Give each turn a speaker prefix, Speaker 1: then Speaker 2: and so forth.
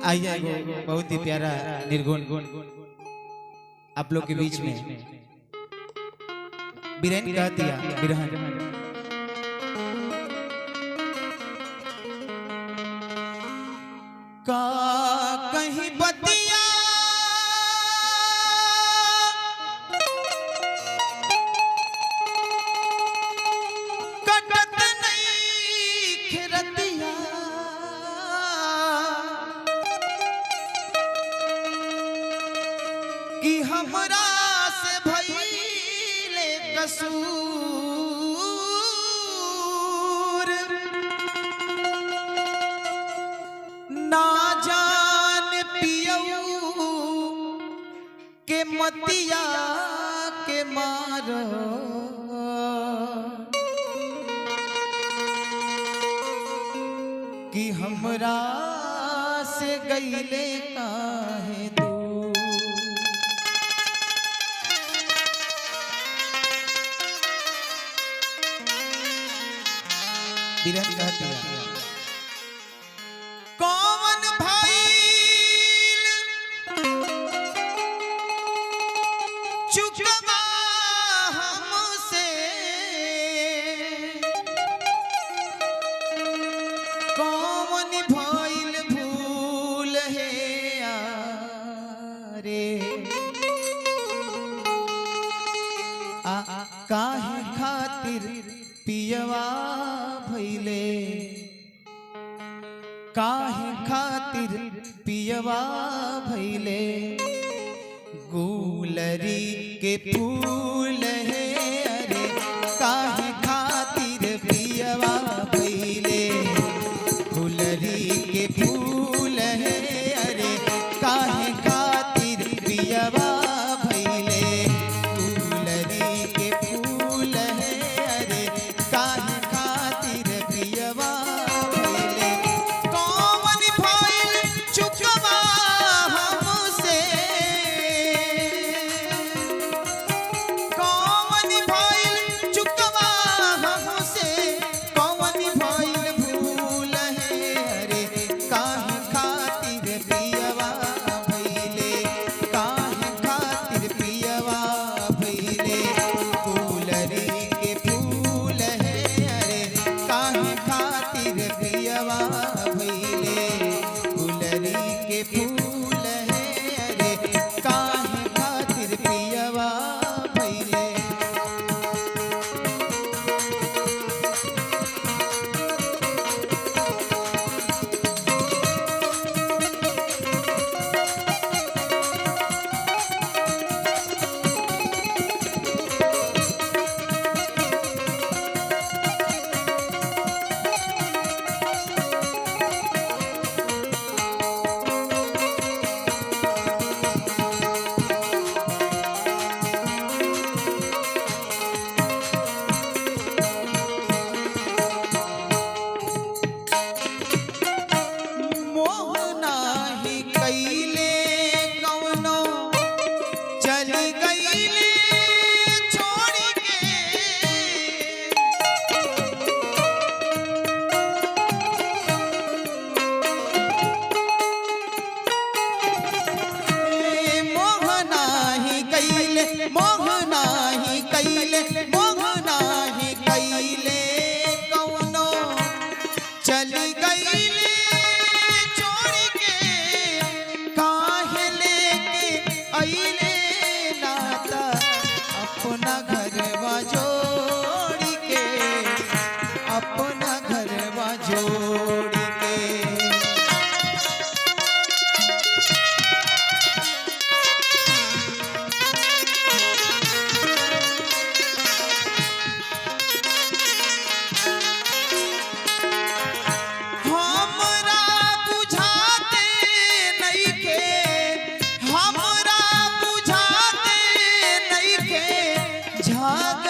Speaker 1: आइए बहुत ही प्यारा निर्गुण आप लोग के बीच में बिरहन कह दिया बिरहन का कहीं बतिया कटत नहीं खिरतिया कि हमरा से भइले कसूर ना जान पियऊ के मतिया के मारो कि हमरा से गईले काहे दूर। बिरहन कहती है कौन भाई चुकवा हमसे कौन भइल भूल है रे काहे खातिर पियवा भइले काहे खातिर पियवा भइले गुलरी के फूल है अरे काहे खातिर पियवा भइले गुलरी के फूल है अरे काहे खातिर पियवा भइले गुलरी के फूल है अरे काहे खातिर पियवा भइले कौन भइल चुकवा हमसे कौन भइल चुकवा हमसे कौन भइल भूल है अरे काहे खातिर पियवा भइले काहे खातिर पियवा भइले गुलरी के फूल है अरे काहे खातिर पियवा भइले गुलरी के फूल है अरे काहे खातिर पियवा भइले। मोह नाही कइले कौनो चल गइले छोड़ के मोह नाही कइले मोह नाही कइले मोह नाही कइले कौनो चल गइले छोड़ के काहे लेके अइले नाता अपना घरवा जोड़ के अपना घरवा जोड़ के हमरा बुझाते नइखे हमरा बुझाते नइखे झाग